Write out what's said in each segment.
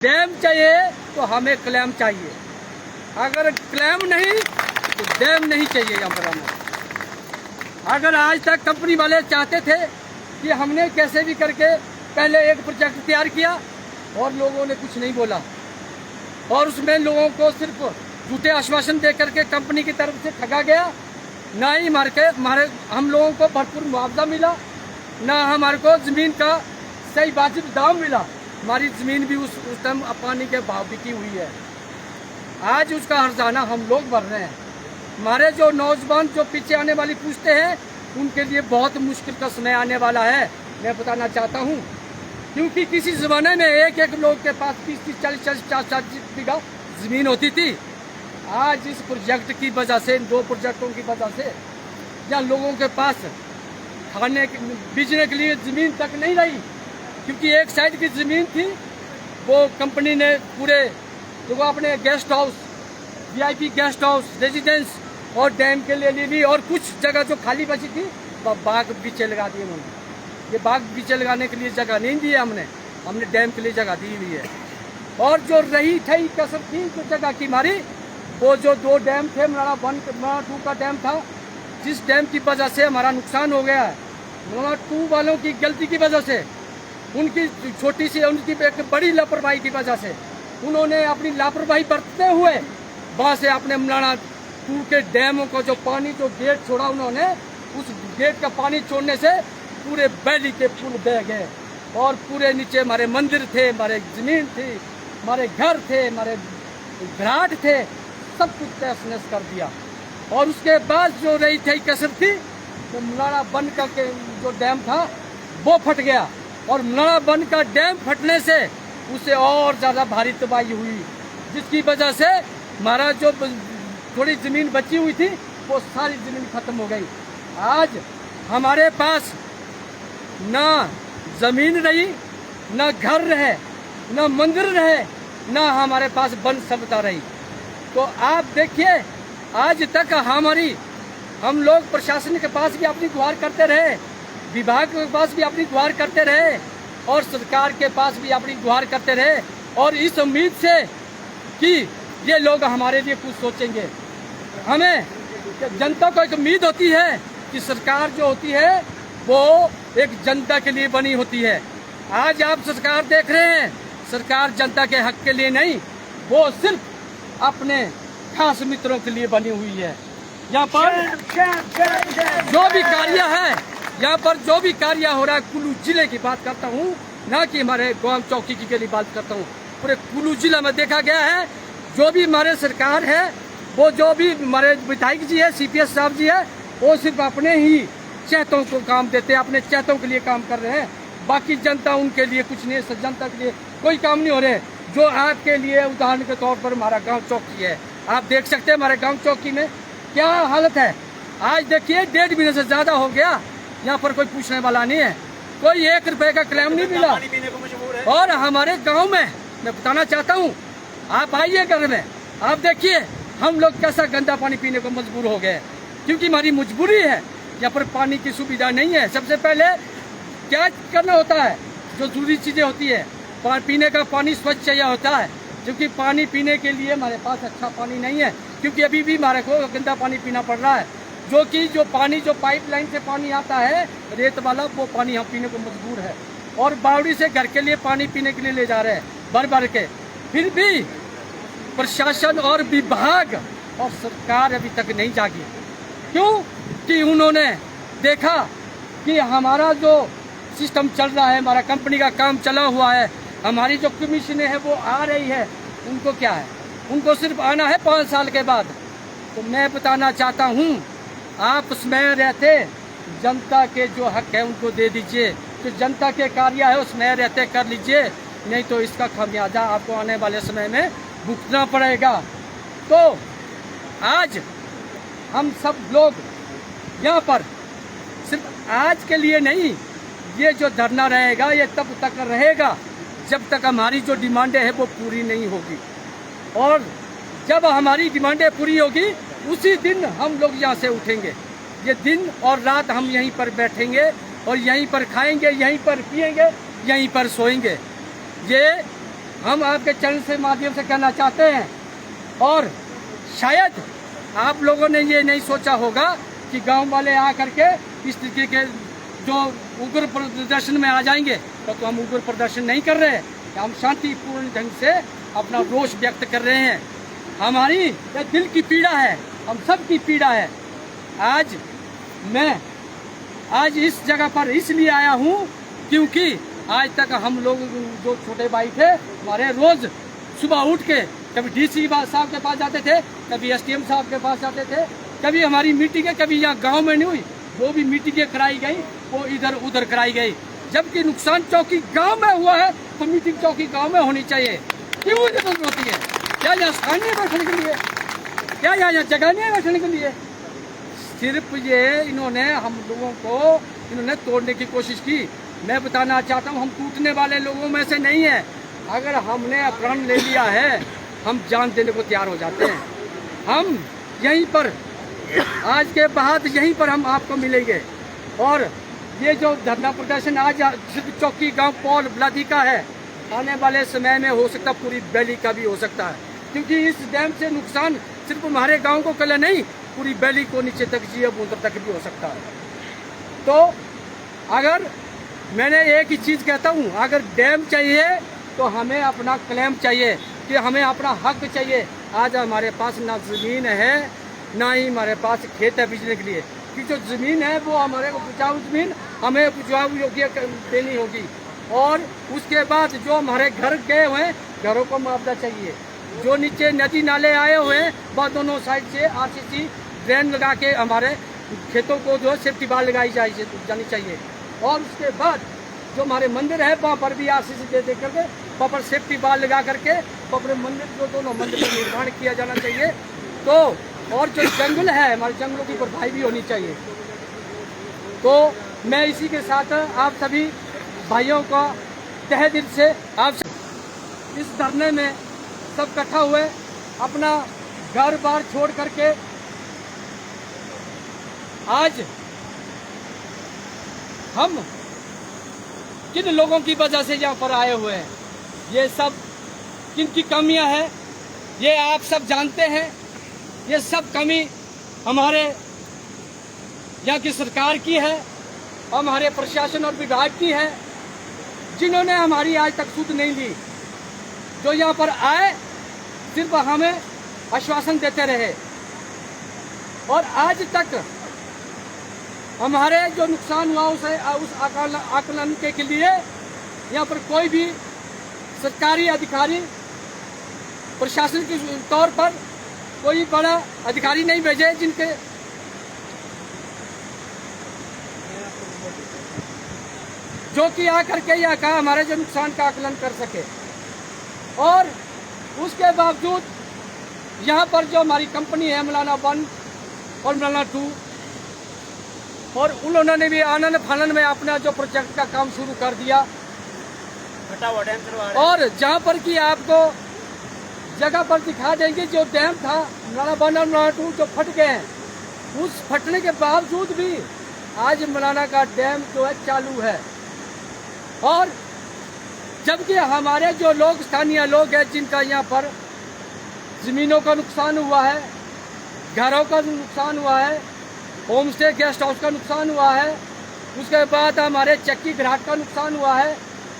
Dam चाहिए तो हमें क्लेम चाहिए, अगर क्लेम नहीं तो डैम नहीं चाहिए यहाँ पर हमें। अगर आज तक कंपनी वाले चाहते थे कि हमने कैसे भी करके पहले एक प्रोजेक्ट तैयार किया और लोगों ने कुछ नहीं बोला और उसमें लोगों को सिर्फ झूठे आश्वासन दे करके कंपनी की तरफ से ठगा गया। ना ही हमारे हम लोगों को भरपूर मुआवजा मिला, ना हमारे को ज़मीन का सही वाजिब दाम मिला। हमारी ज़मीन भी उस टाइम पानी के भाव बिकी हुई है। आज उसका हर्जाना हम लोग भर रहे हैं। हमारे जो नौजवान जो पीछे आने वाली पूछते हैं उनके लिए बहुत मुश्किल का समय आने वाला है, मैं बताना चाहता हूँ। क्योंकि किसी ज़माने में एक एक लोग के पास 30-30, 40-40, 50-50 बीघा ज़मीन होती थी। आज इस प्रोजेक्ट की वजह से, इन 2 प्रोजेक्टों की वजह से, या लोगों के पास खाने बीजने के लिए ज़मीन तक नहीं रही। क्योंकि एक साइड की ज़मीन थी वो कंपनी ने पूरे तो वो अपने guest house, VIP guest house, residence और डैम के लिए ले ली, और कुछ जगह जो खाली बची थी वो बाग बीचे लगा दिए उन्होंने। ये बाग बीचे लगाने के लिए जगह नहीं दी है हमने डैम के लिए जगह दी हुई है। और जो रही थी कसर थी जो जगह की हमारी, वो जो 2 डैम थे, मलाड़ा 1, मलाड़ा 2 का डैम था, जिस डैम की वजह से हमारा नुकसान हो गया है। मलाड़ा 2 वालों की गलती की वजह से, उनकी छोटी सी उनकी एक बड़ी लापरवाही की वजह से, उन्होंने अपनी लापरवाही बरतते हुए वहाँ से अपने मलाड़ा 2 के डैमों को जो पानी जो गेट छोड़ा उन्होंने, उस गेट का पानी छोड़ने से पूरे वैली के पुल बह गए और पूरे नीचे हमारे मंदिर थे, हमारे ज़मीन थी, हमारे घर थे, हमारे घाट थे, सब कुछ तहस नहस कर दिया। और उसके बाद जो रही थी कसर थी, तो मलाड़ा 1 का के जो डैम था वो फट गया, और मलाड़ा 1 का डैम फटने से उसे और ज़्यादा भारी तबाही हुई, जिसकी वजह से हमारा जो थोड़ी ज़मीन बची हुई थी वो सारी ज़मीन खत्म हो गई। आज हमारे पास ना ज़मीन रही, ना घर रहे, ना मंदिर रहे, ना हमारे पास वन सभ्यता रही। तो आप देखिए, आज तक हम लोग प्रशासन के पास भी अपनी गुहार करते रहे, विभाग के पास भी अपनी गुहार करते रहे, और सरकार के पास भी अपनी गुहार करते रहे, और इस उम्मीद से कि ये लोग हमारे लिए कुछ सोचेंगे। हमें जनता को एक उम्मीद होती है कि सरकार जो होती है वो एक जनता के लिए बनी होती है। आज आप सरकार देख रहे हैं, सरकार जनता के हक के लिए नहीं, वो सिर्फ अपने खास मित्रों के लिए बनी हुई है। यहाँ पर जो भी कार्य है, यहाँ पर जो भी कार्य हो रहा है, कुल्लू जिले की बात करता हूँ, ना कि हमारे गांव चौकी की लिए बात करता हूँ, पूरे कुल्लू जिला में देखा गया है। जो भी हमारे सरकार है, वो जो भी हमारे विधायक जी है, CPS साहब जी है, वो सिर्फ अपने ही चहतों को काम देते हैं, अपने चहतों के लिए काम कर रहे हैं। बाकी जनता उनके लिए कुछ नहीं, जनता के लिए कोई काम नहीं हो रहे। जो आपके लिए उदाहरण के तौर पर हमारा गांव चौकी है, आप देख सकते हैं हमारे गांव चौकी में क्या हालत है। आज देखिए 1.5 महीने से ज़्यादा हो गया, यहाँ पर कोई पूछने वाला नहीं है, कोई 1 रुपए का क्लेम नहीं मिला। और हमारे गाँव में मैं बताना चाहता हूँ, आप आइए घर में, आप देखिए हम लोग कैसा गंदा पानी पीने को मजबूर हो गए, क्योंकि हमारी मजबूरी है। यहाँ पर पानी की सुविधा नहीं है। सबसे पहले क्या करना होता है, जो जरूरी चीज़ें होती है, पीने का पानी स्वच्छ चाहिए होता है, क्योंकि पानी पीने के लिए हमारे पास अच्छा पानी नहीं है, क्योंकि अभी भी हमारे को गंदा पानी पीना पड़ रहा है। जो पानी जो पाइपलाइन से पानी आता है रेत वाला, वो पानी हम पीने को मजबूर है, और बावड़ी से घर के लिए पानी पीने के लिए ले जा रहे हैं भर भर के। फिर भी प्रशासन और विभाग और सरकार अभी तक नहीं जागी। क्यों? कि उन्होंने देखा कि हमारा जो सिस्टम चल रहा है, हमारा कंपनी का काम चला हुआ है, हमारी जो कमीशनें हैं वो आ रही है, उनको क्या है, उनको सिर्फ आना है 5 साल के बाद। तो मैं बताना चाहता हूँ, आप उसमें रहते जनता के जो हक है उनको दे दीजिए, जो जनता के कार्य है उसमें रहते कर लीजिए, नहीं तो इसका खामियाजा आपको आने वाले समय में भुगतना पड़ेगा। तो आज हम सब लोग यहाँ पर सिर्फ आज के लिए नहीं, ये जो धरना रहेगा ये तब तक रहेगा जब तक हमारी जो डिमांडें हैं वो पूरी नहीं होगी। और जब हमारी डिमांडें पूरी होगी उसी दिन हम लोग यहाँ से उठेंगे। ये दिन और रात हम यहीं पर बैठेंगे और यहीं पर खाएंगे, यहीं पर पिएंगे, यहीं पर सोएंगे। ये हम आपके चैनल से माध्यम से कहना चाहते हैं। और शायद आप लोगों ने ये नहीं सोचा होगा कि गांव वाले आकर के इस तरीके के जो उग्र प्रदर्शन में आ जाएंगे, तो हम उग्र प्रदर्शन नहीं कर रहे हैं, हम शांतिपूर्ण ढंग से अपना रोष व्यक्त कर रहे हैं। हमारी यह दिल की पीड़ा है, हम सब की पीड़ा है। मैं आज इस जगह पर इसलिए आया हूँ क्योंकि आज तक हम लोग जो छोटे भाई थे हमारे, रोज सुबह उठ के कभी डीसी साहब के पास जाते थे, कभी एसडीएम साहब के पास जाते थे, कभी हमारी मीटिंगें कभी यहाँ गांव में नहीं हुई, वो भी मीटिंगें कराई गई, वो इधर उधर कराई गई। जबकि नुकसान चौकी गांव में हुआ है तो मीटिंग चौकी गांव में होनी चाहिए। क्यों जरूरत होती है? क्या यहाँ स्थान नहीं बैठने के लिए? क्या यहाँ जगह नहीं है बैठने के लिए? सिर्फ ये इन्होंने हम लोगों को इन्होंने तोड़ने की कोशिश की। मैं बताना चाहता हूँ, हम टूटने वाले लोगों में से नहीं है। अगर हमने प्रण ले लिया है, हम जान देने को तैयार हो जाते हैं। हम यहीं पर आज के बाद यहीं पर हम आपको मिलेंगे। और ये जो धरना प्रदर्शन आज सिर्फ चौकी गांव पौल ब्लादी का है, आने वाले समय में हो सकता पूरी वैली का भी हो सकता है, क्योंकि इस डैम से नुकसान सिर्फ हमारे गांव को कल नहीं, पूरी वैली को नीचे तक जिया बूंदर तक भी हो सकता है। तो अगर मैंने एक ही चीज कहता हूँ, अगर डैम चाहिए तो हमें अपना क्लेम चाहिए, कि हमें अपना हक चाहिए। आज हमारे पास ना जमीन है, ना ही हमारे पास खेत है बेचने के लिए, कि जो जमीन है वो हमारे को उपजाऊ जमीन हमें उपजाऊ योग्य देनी होगी। और उसके बाद जो हमारे घर गए हुए हैं, घरों को मुआवजा चाहिए। जो नीचे नदी नाले आए हुए हैं, वह दोनों साइड से आरसीसी ड्रेन लगा के हमारे खेतों को जो सेफ्टी बाल लगाई जानी चाहिए। और उसके बाद जो हमारे मंदिर है वहाँ पर भी आरसीसी दे करके वहाँ पर सेफ्टी बाल लगा करके अपने मंदिर, जो दोनों मंदिर का निर्माण किया जाना चाहिए। तो और जो जंगल है, हमारे जंगलों की भरपाई भी होनी चाहिए। तो मैं इसी के साथ आप सभी भाइयों का तहे दिल से आप इस धरने में सब इकट्ठा हुए, अपना घर बार छोड़ करके आज हम किन लोगों की वजह से यहाँ पर आए हुए हैं, ये सब किन की कमियां हैं, ये आप सब जानते हैं। ये सब कमी हमारे यहाँ की सरकार की है, हमारे प्रशासन और विभाग की है, जिन्होंने हमारी आज तक सुध नहीं ली। जो यहाँ पर आए सिर्फ हमें आश्वासन देते रहे, और आज तक हमारे जो नुकसान हुआ उस आकलन के लिए यहाँ पर कोई भी सरकारी अधिकारी, प्रशासन के तौर पर कोई बड़ा अधिकारी नहीं भेजे, जिनके जो कि आकर के यहाँ का हमारे जो नुकसान का आकलन कर सके। और उसके बावजूद यहाँ पर जो हमारी कंपनी है मलाना 1 और मलाना 2, और उन्होंने भी आनंद फानन में अपना जो प्रोजेक्ट का काम शुरू कर दिया। और जहाँ पर कि आपको जगह पर दिखा देंगे, जो डैम था मलाना 1 और मलाना 2 जो फट गए हैं, उस फटने के बावजूद भी आज मलाना का डैम जो है चालू है। और जबकि हमारे जो लोग, स्थानीय लोग हैं, जिनका यहाँ पर जमीनों का नुकसान हुआ है, घरों का नुकसान हुआ है, होम स्टे गेस्ट हाउस का नुकसान हुआ है, उसके बाद हमारे चक्की घाट का नुकसान हुआ है,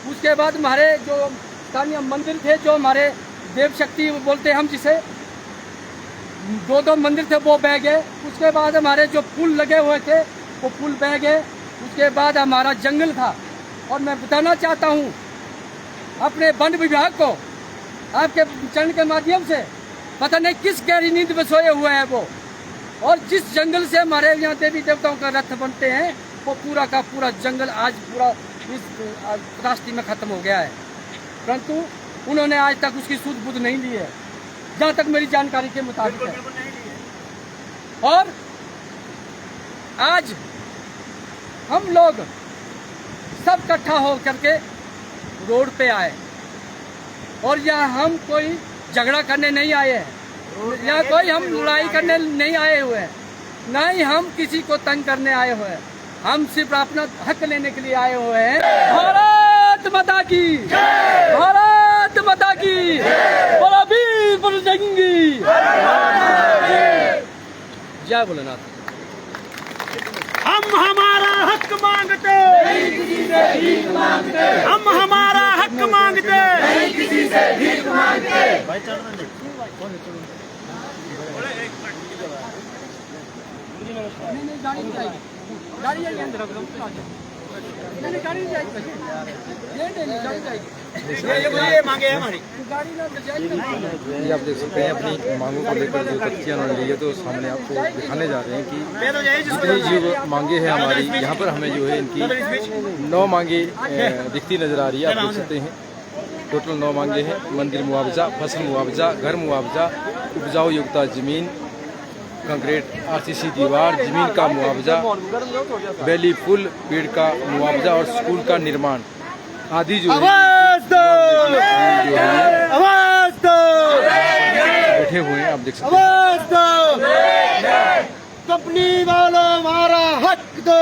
उसके बाद हमारे जो स्थानीय मंदिर थे, जो हमारे देव शक्ति बोलते हैं हम जिसे, 2 मंदिर थे वो बह गए। उसके बाद हमारे जो पुल लगे हुए थे वो पुल बह गए। उसके बाद हमारा जंगल था। और मैं बताना चाहता हूँ अपने वन विभाग को, आपके चैनल के माध्यम से, पता नहीं किस गहरी नींद में सोए हुए हैं वो। और जिस जंगल से हमारे यहाँ देवी देवताओं का रथ बनते हैं, वो पूरा का पूरा जंगल आज पूरा इस रास्ते में खत्म हो गया है, परंतु उन्होंने आज तक उसकी सूझ बूझ नहीं ली है, जहाँ तक मेरी जानकारी के मुताबिक है। और आज हम लोग सब इकट्ठा हो करके रोड पे आए, और यहाँ हम कोई झगड़ा करने नहीं आए हैं, यहाँ कोई हम लड़ाई करने नहीं आए हुए हैं, ना ही हम किसी को तंग करने आए हुए हैं। हम सिर्फ अपना हक लेने के लिए आए हुए हैं। भारत माता की, भारत भारत माता की, बोलो वीर बजरंगी। जय भोलेनाथ। हम हमारा हक मांगते, नहीं किसी से भीख मांगते, हम हमारा हक मांगते, नहीं किसी से भीख मांगते। नहीं गाड़ी नहीं जाएगी, गाड़ी जाएगी अंदर, नहीं गाड़ी नहीं जाएगी, गाड़ी जाएगी, ये मांगे है हमारी। गाड़ी ना जाएगी। ये आप देख सकते हैं अपनी मांगों को लेकर जो तथ्य उन्होंने लिए तो सामने आपको दिखाने जा रहे हैं कि ये जो मांगे हैं हमारी, यहाँ पर हमें जो है इनकी 9 मांगे दिखती नजर आ रही है। आप देख सकते हैं टोटल 9 मांगे हैं। मंदिर मुआवजा, फसल मुआवजा, घर मुआवजा, उपजाऊ योग्यता जमीन, कंक्रीट आरसीसी दीवार, जमीन का मुआवजा, बेली पुल, पेड़ का मुआवजा और स्कूल का निर्माण आदि जो बैठे हुए हैं। आप देख सकते हैं। कंपनी वालों हमारा हक दो।